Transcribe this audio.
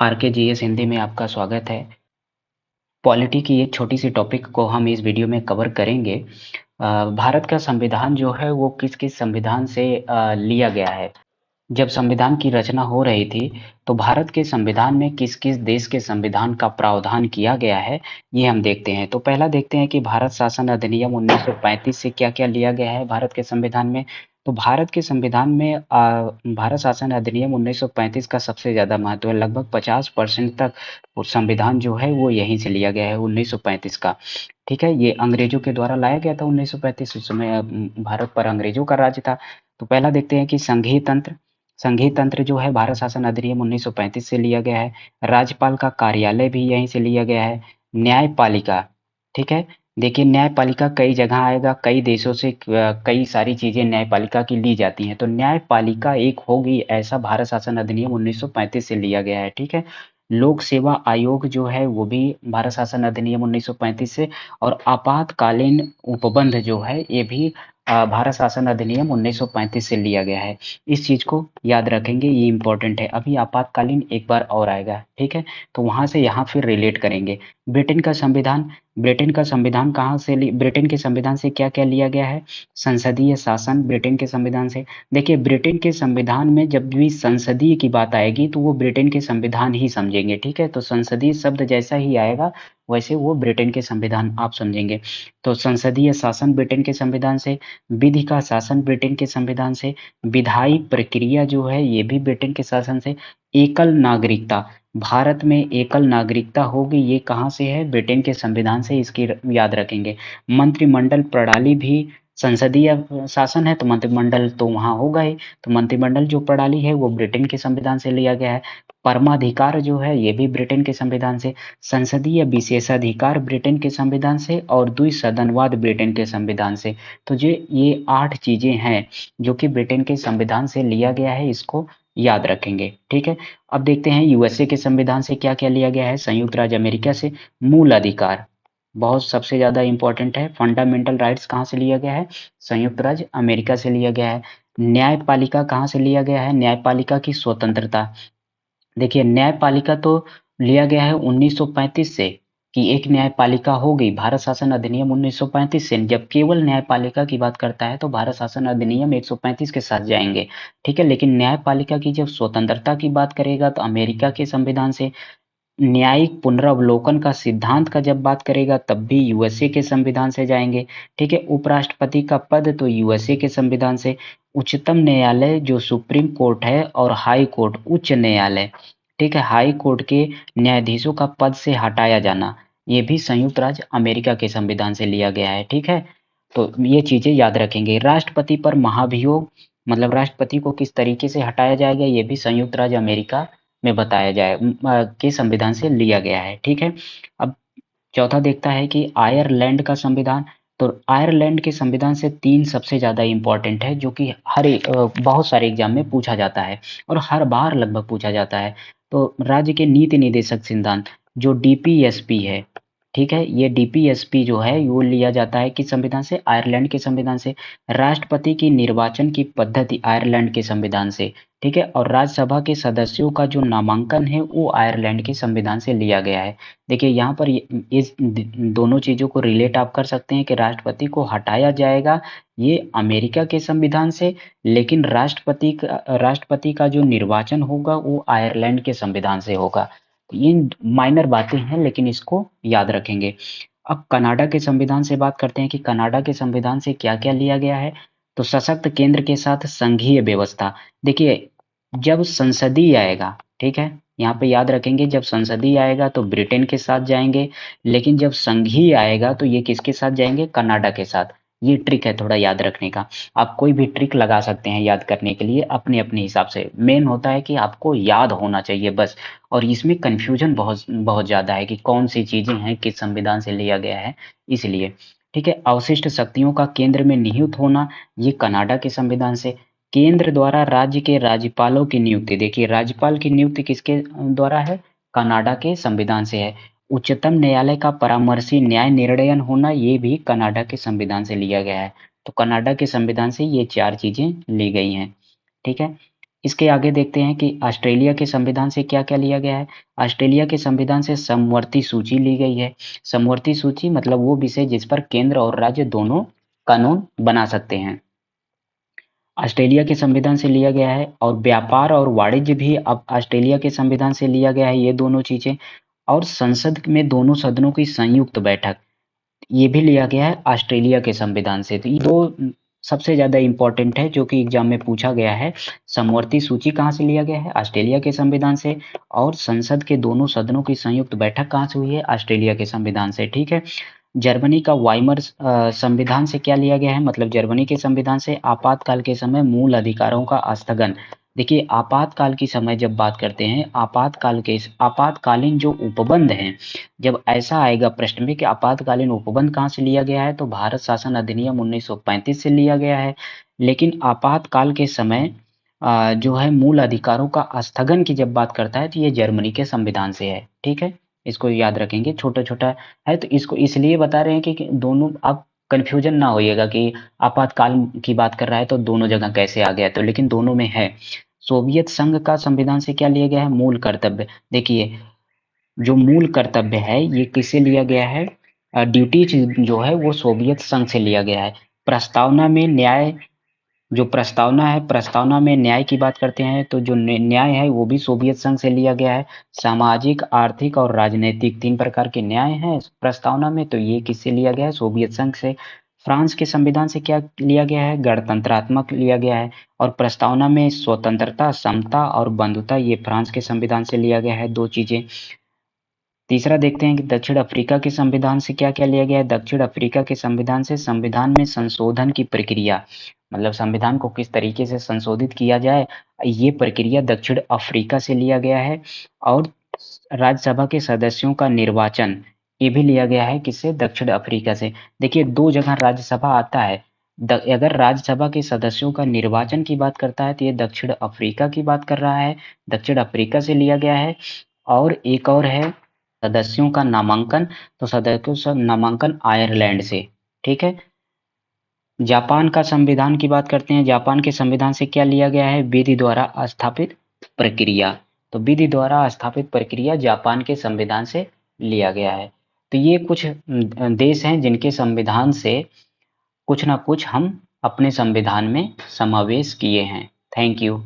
आरकेजीएस हिंदी में आपका स्वागत है। पॉलिटी की एक छोटी सी टॉपिक को हम इस वीडियो में कवर करेंगे। भारत का संविधान जो है वो किस किस संविधान से लिया गया है। जब संविधान की रचना हो रही थी तो भारत के संविधान में किस किस देश के संविधान का प्रावधान किया गया है, ये हम देखते हैं। तो पहला देखते हैं कि भारत शासन अधिनियम 1935 से क्या क्या लिया गया है भारत के संविधान में। तो भारत के संविधान में भारत शासन अधिनियम 1935 का सबसे ज़्यादा महत्व है। लगभग 50% तक वो संविधान जो है वो यहीं से लिया गया है 1935 का। ठीक है, ये अंग्रेजों के द्वारा लाया गया था 1935। उस समय भारत पर अंग्रेजों का राज था। तो पहला देखते हैं कि संघीय तंत्र। संघीय तंत्र जो है भारत शासन अधिनियम 1935 से लिया गया है। राज्यपाल का कार्यालय भी यहीं से लिया गया है। न्यायपालिका, ठीक है। देखिए, न्यायपालिका कई जगह आएगा, कई देशों से कई सारी चीजें न्यायपालिका की ली जाती हैं। तो न्यायपालिका एक होगी, ऐसा भारत शासन अधिनियम 1935 से लिया गया है। ठीक है। लोक सेवा आयोग जो है वो भी भारत शासन अधिनियम 1935 से। और आपातकालीन उपबंध जो है ये भी भारत शासन अधिनियम 1935 से लिया गया है। इस चीज को याद रखेंगे, ये इंपॉर्टेंट है। अभी आपातकालीन एक बार और आएगा, ठीक है। तो वहां से यहाँ फिर रिलेट करेंगे। ब्रिटेन का संविधान। ब्रिटेन का संविधान कहाँ से ब्रिटेन के संविधान से क्या क्या लिया गया है। संसदीय शासन ब्रिटेन के संविधान से। देखिए, ब्रिटेन के संविधान में जब भी संसदीय की बात आएगी तो वो ब्रिटेन के संविधान ही समझेंगे। ठीक है, तो संसदीय शब्द जैसा ही आएगा वैसे वो ब्रिटेन के संविधान आप समझेंगे। तो संसदीय शासन ब्रिटेन के संविधान से। विधि का शासन ब्रिटेन के संविधान से। विधायी प्रक्रिया जो है ये भी ब्रिटेन के शासन से। एकल नागरिकता। भारत में एकल नागरिकता होगी, ये कहाँ से है, ब्रिटेन के संविधान से। इसकी याद रखेंगे। मंत्रिमंडल प्रणाली भी संसदीय शासन है तो मंत्रिमंडल तो वहां होगा ही। तो मंत्रिमंडल जो प्रणाली है वो ब्रिटेन के संविधान से लिया गया है। परमाधिकार जो है ये भी ब्रिटेन के संविधान से। संसदीय विशेषाधिकार ब्रिटेन के संविधान से। और द्विसदनवाद ब्रिटेन के संविधान से। तो ये 8 चीजें हैं जो कि ब्रिटेन के संविधान से लिया गया है, इसको याद रखेंगे। ठीक है। अब देखते हैं यूएसए के संविधान से क्या क्या लिया गया है। संयुक्त राज्य अमेरिका से। मूल अधिकार बहुत सबसे ज्यादा इंपॉर्टेंट है। फंडामेंटल राइट्स कहाँ से लिया गया है, संयुक्त राज्य अमेरिका से लिया गया है। न्यायपालिका कहाँ से लिया गया है, न्यायपालिका की स्वतंत्रता। देखिए, न्यायपालिका तो लिया गया है 1935 से, कि एक न्यायपालिका होगी। भारत शासन अधिनियम 1935 से जब केवल न्यायपालिका की बात करता है तो भारत शासन अधिनियम 135 के साथ जाएंगे। ठीक है, लेकिन न्यायपालिका की जब स्वतंत्रता की बात करेगा तो अमेरिका के संविधान से। न्यायिक पुनरावलोकन का सिद्धांत का जब बात करेगा तब भी यूएसए के संविधान से जाएंगे। ठीक है, उपराष्ट्रपति का पद तो यूएसए के संविधान से। उच्चतम न्यायालय जो सुप्रीम कोर्ट है और हाई कोर्ट उच्च न्यायालय, ठीक है, हाई कोर्ट के न्यायाधीशों का पद से हटाया जाना, ये भी संयुक्त राज्य अमेरिका के संविधान से लिया गया है। ठीक है, तो ये चीजें याद रखेंगे। राष्ट्रपति पर महाभियोग, मतलब राष्ट्रपति को किस तरीके से हटाया जाएगा, ये भी संयुक्त राज्य अमेरिका में बताया जाए के संविधान से लिया गया है। ठीक है। अब चौथा देखता है कि आयरलैंड का संविधान। तो आयरलैंड के संविधान से 3 सबसे ज्यादा इंपॉर्टेंट है जो कि बहुत सारे एग्जाम में पूछा जाता है और हर बार लगभग पूछा जाता है। तो राज्य के नीति निदेशक सिद्धांत जो डीपीएसपी है, ठीक है, ये डीपीएसपी जो है वो लिया जाता है किस संविधान से, आयरलैंड के संविधान से। राष्ट्रपति की निर्वाचन की पद्धति आयरलैंड के संविधान से। ठीक है, और राज्यसभा के सदस्यों का जो नामांकन है वो आयरलैंड के संविधान से लिया गया है। देखिए, यहाँ पर इस दोनों चीजों को रिलेट आप कर सकते हैं कि राष्ट्रपति को हटाया जाएगा ये अमेरिका के संविधान से, लेकिन राष्ट्रपति का जो निर्वाचन होगा वो आयरलैंड के संविधान से होगा। ये माइनर बातें हैं लेकिन इसको याद रखेंगे। अब कनाडा के संविधान से बात करते हैं कि कनाडा के संविधान से क्या क्या लिया गया है। तो सशक्त केंद्र के साथ संघीय व्यवस्था। देखिए, जब संसदीय आएगा, ठीक है, यहाँ पे याद रखेंगे, जब संसदीय आएगा तो ब्रिटेन के साथ जाएंगे, लेकिन जब संघीय आएगा तो ये किसके साथ जाएंगे, कनाडा के साथ। ये ट्रिक है थोड़ा याद रखने का। आप कोई भी ट्रिक लगा सकते हैं याद करने के लिए अपने अपने हिसाब से। मेन होता है कि आपको याद होना चाहिए बस। और इसमें कंफ्यूजन बहुत बहुत ज्यादा है कि कौन सी चीजें हैं किस संविधान से लिया गया है, इसलिए। ठीक है, अवशिष्ट शक्तियों का केंद्र में निहित होना, ये कनाडा के संविधान से। केंद्र द्वारा राज्य के राज्यपालों की नियुक्ति। देखिए, राज्यपाल की नियुक्ति किसके द्वारा है, कनाडा के संविधान से है। उच्चतम न्यायालय का परामर्शी न्याय निर्णयन होना, ये भी कनाडा के संविधान से लिया गया है। तो कनाडा के संविधान से ये 4 चीजें ली गई हैं। ठीक है। इसके आगे देखते हैं कि ऑस्ट्रेलिया के संविधान से क्या-क्या लिया गया है। ऑस्ट्रेलिया के संविधान से समवर्ती सूची ली गई है। समवर्ती सूची मतलब वो विषय जिस पर केंद्र और राज्य दोनों कानून बना सकते हैं। ऑस्ट्रेलिया के संविधान से लिया गया है और व्यापार और वाणिज्य भी अब ऑस्ट्रेलिया के संविधान से लिया गया है, ये दोनों चीजें। और संसद में दोनों सदनों की संयुक्त बैठक, ये भी लिया गया है ऑस्ट्रेलिया के संविधान से। तो ये दो सबसे ज्यादा इंपॉर्टेंट है जो कि एग्जाम में पूछा गया है। समवर्ती सूची कहाँ से लिया गया है? ऑस्ट्रेलिया के संविधान से। और संसद के दोनों सदनों की संयुक्त बैठक कहाँ से हुई है? ऑस्ट्रेलिया के संविधान से। ठीक है। जर्मनी का वाइमर संविधान से क्या लिया गया है? मतलब जर्मनी के संविधान से आपातकाल के समय मूल अधिकारों का स्थगन। देखिए आपातकाल की समय जब बात करते हैं, आपातकालीन जो उपबंध हैं, जब ऐसा आएगा प्रश्न में कि आपातकालीन उपबंध कहाँ से लिया गया है, तो भारत शासन अधिनियम 1935 से लिया गया है। लेकिन आपातकाल के समय जो है मूल अधिकारों का स्थगन की जब बात करता है तो ये जर्मनी के संविधान से है। ठीक है, इसको याद रखेंगे, छोटा छोटा है तो इसको इसलिए बता रहे हैं कि दोनों आप कंफ्यूजन ना होइएगा कि आपातकाल की बात कर रहा है तो दोनों जगह कैसे आ गया, तो लेकिन दोनों में है। सोवियत संघ का संविधान से क्या लिया गया है? मूल कर्तव्य। देखिए जो मूल कर्तव्य है ये किससे लिया गया है? ड्यूटीज जो है वो सोवियत संघ से लिया गया है। प्रस्तावना में न्याय, जो प्रस्तावना है, प्रस्तावना में न्याय की बात करते हैं तो जो न्याय है वो भी सोवियत संघ से लिया गया है। सामाजिक, आर्थिक और राजनीतिक 3 प्रकार के न्याय हैं प्रस्तावना में, तो ये किससे लिया गया है? सोवियत संघ से। फ्रांस के संविधान से क्या लिया गया है? गणतंत्रात्मक लिया गया है। और प्रस्तावना में स्वतंत्रता, समता और बंधुता, ये फ्रांस के संविधान से लिया गया है, 2 चीजें। तीसरा देखते हैं कि दक्षिण अफ्रीका के संविधान से क्या-क्या लिया गया है। दक्षिण अफ्रीका के संविधान से संविधान में संशोधन की प्रक्रिया, मतलब संविधान को किस तरीके से संशोधित किया जाए, ये प्रक्रिया दक्षिण अफ्रीका से लिया गया है। और राज्यसभा के सदस्यों का निर्वाचन, ये भी लिया गया है किससे? दक्षिण अफ्रीका से। देखिए 2 जगह राज्यसभा आता है। अगर राज्यसभा के सदस्यों का निर्वाचन की बात करता है तो ये दक्षिण अफ्रीका की बात कर रहा है, दक्षिण अफ्रीका से लिया गया है। और एक और है सदस्यों का नामांकन, तो सदस्यों का नामांकन आयरलैंड से। ठीक है। जापान का संविधान की बात करते हैं। जापान के संविधान से क्या लिया गया है? विधि द्वारा स्थापित प्रक्रिया। तो विधि द्वारा स्थापित प्रक्रिया जापान के संविधान से लिया गया है। तो ये कुछ देश हैं जिनके संविधान से कुछ ना कुछ हम अपने संविधान में समावेश किए हैं। Thank you.